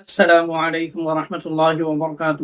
السلام علیکم ورحمۃ اللہ وبرکاتہ۔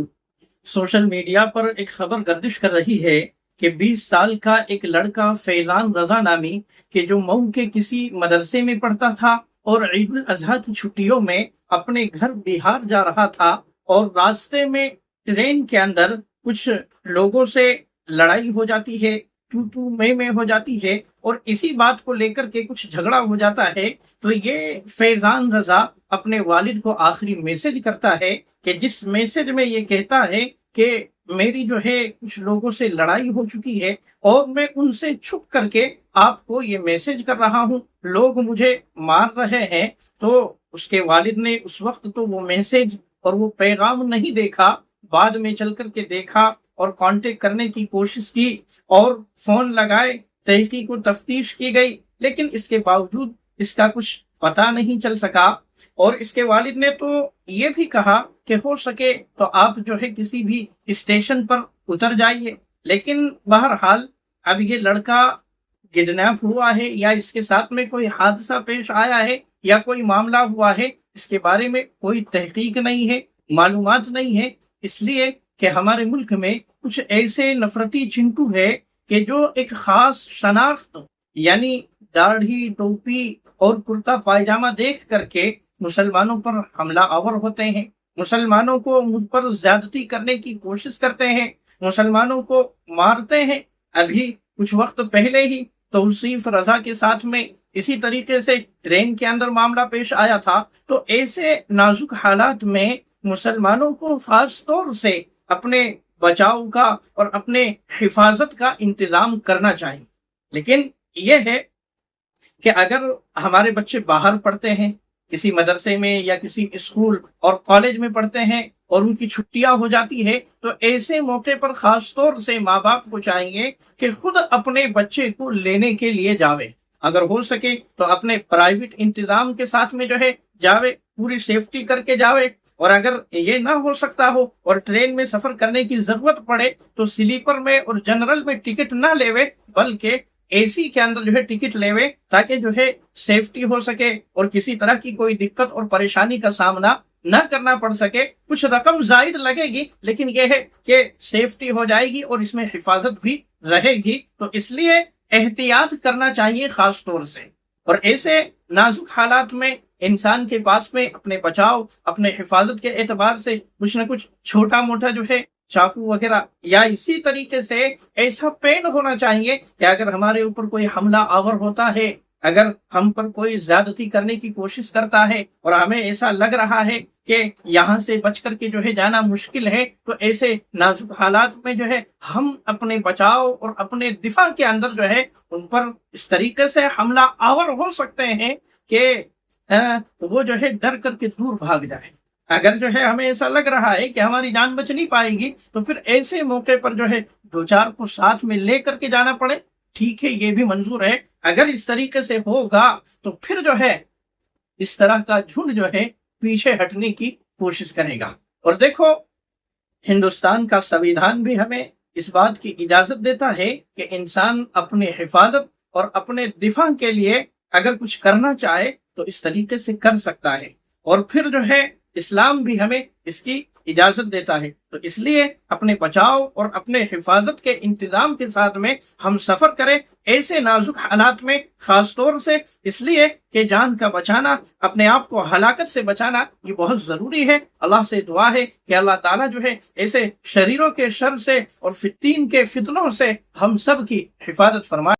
سوشل میڈیا پر ایک خبر گردش کر رہی ہے کہ 20 سال کا ایک لڑکا فیضان رضا نامی کہ جو مئو کے کسی مدرسے میں پڑھتا تھا اور عید الاضحیٰ کی چھٹیوں میں اپنے گھر بہار جا رہا تھا اور راستے میں ٹرین کے اندر کچھ لوگوں سے لڑائی ہو جاتی ہے، تو میں ہو جاتی ہے اور اسی بات کو لے کر کے کچھ جھگڑا ہو جاتا ہے، تو یہ فیضان رضا اپنے والد کو آخری میسج کرتا ہے کہ جس میسج میں یہ کہتا ہے کہ میری جو ہے کچھ لوگوں سے لڑائی ہو چکی ہے اور میں ان سے چھپ کر کے آپ کو یہ میسج کر رہا ہوں، لوگ مجھے مار رہے ہیں۔ تو اس کے والد نے اس وقت تو وہ میسج اور وہ پیغام نہیں دیکھا، بعد میں چل کر کے دیکھا اور کانٹیکٹ کرنے کی کوشش کی اور فون لگائے، تحقیق و تفتیش کی گئی، لیکن اس کے باوجود اس کا کچھ پتہ نہیں چل سکا۔ اور اس کے والد نے تو یہ بھی کہا کہ ہو سکے تو آپ جو ہے کسی بھی اسٹیشن پر اتر جائیے، لیکن بہرحال اب یہ لڑکا کڈنیپ ہوا ہے یا اس کے ساتھ میں کوئی حادثہ پیش آیا ہے یا کوئی معاملہ ہوا ہے، اس کے بارے میں کوئی تحقیق نہیں ہے، معلومات نہیں ہے، اس لیے کہ ہمارے ملک میں کچھ ایسے نفرتی چنٹو ہے کہ جو ایک خاص شناخت یعنی داڑھی، ٹوپی اور کرتا پائجامہ دیکھ کر کے مسلمانوں پر حملہ آور ہوتے ہیں، مسلمانوں کو مجھ پر زیادتی کرنے کی کوشش کرتے ہیں، مسلمانوں کو مارتے ہیں۔ ابھی کچھ وقت پہلے ہی توصیف رضا کے ساتھ میں اسی طریقے سے ٹرین کے اندر معاملہ پیش آیا تھا۔ تو ایسے نازک حالات میں مسلمانوں کو خاص طور سے اپنے بچاؤ کا اور اپنے حفاظت کا انتظام کرنا چاہیے۔ لیکن یہ ہے کہ اگر ہمارے بچے باہر پڑھتے ہیں، کسی مدرسے میں یا کسی اسکول اور کالج میں پڑھتے ہیں اور ان کی چھٹیاں ہو جاتی ہے، تو ایسے موقع پر خاص طور سے ماں باپ کو چاہیے کہ خود اپنے بچے کو لینے کے لیے جاوے، اگر ہو سکے تو اپنے پرائیویٹ انتظام کے ساتھ میں جو ہے جاوے، پوری سیفٹی کر کے جاوے، اور اگر یہ نہ ہو سکتا ہو اور ٹرین میں سفر کرنے کی ضرورت پڑے تو سلیپر میں اور جنرل میں ٹکٹ نہ لیوے بلکہ اے سی کے اندر جو ہے ٹکٹ لیوے، تاکہ جو ہے سیفٹی ہو سکے اور کسی طرح کی کوئی دقت اور پریشانی کا سامنا نہ کرنا پڑ سکے۔ کچھ رقم زائد لگے گی لیکن یہ ہے کہ سیفٹی ہو جائے گی اور اس میں حفاظت بھی رہے گی، تو اس لیے احتیاط کرنا چاہیے خاص طور سے۔ اور ایسے نازک حالات میں انسان کے پاس میں اپنے بچاؤ، اپنے حفاظت کے اعتبار سے کچھ نہ کچھ چھوٹا موٹا جو ہے چاقو وغیرہ یا اسی طریقے سے ایسا پین ہونا چاہیے کہ اگر ہمارے اوپر کوئی حملہ آور ہوتا ہے، اگر ہم پر کوئی زیادتی کرنے کی کوشش کرتا ہے اور ہمیں ایسا لگ رہا ہے کہ یہاں سے بچ کر کے جو ہے جانا مشکل ہے، تو ایسے نازک حالات میں جو ہے ہم اپنے بچاؤ اور اپنے دفاع کے اندر جو ہے ان پر اس طریقے سے حملہ آور ہو سکتے ہیں کہ وہ جو ہے ڈر کر کے دور بھاگ جائے۔ اگر جو ہے ہمیں ایسا لگ رہا ہے کہ ہماری جان بچ نہیں پائے گی، تو پھر ایسے موقع پر جو ہے دو چار کو ساتھ میں لے کر کے جانا پڑے، ٹھیک ہے، یہ بھی منظور ہے۔ اگر اس طریقے سے ہوگا تو پھر جو ہے اس طرح کا جھنڈ جو ہے پیچھے ہٹنے کی کوشش کرے گا۔ اور دیکھو، ہندوستان کا سویدھان بھی ہمیں اس بات کی اجازت دیتا ہے کہ انسان اپنے حفاظت اور اپنے دفاع کے لیے اگر کچھ کرنا چاہے تو اس طریقے سے کر سکتا ہے، اور پھر جو ہے اسلام بھی ہمیں اس کی اجازت دیتا ہے۔ تو اس لیے اپنے بچاؤ اور اپنے حفاظت کے انتظام کے ساتھ میں ہم سفر کریں ایسے نازک حالات میں، خاص طور سے اس لیے کہ جان کا بچانا، اپنے آپ کو ہلاکت سے بچانا یہ بہت ضروری ہے۔ اللہ سے دعا ہے کہ اللہ تعالیٰ جو ہے ایسے شریروں کے شر سے اور فتین کے فتنوں سے ہم سب کی حفاظت فرمائے۔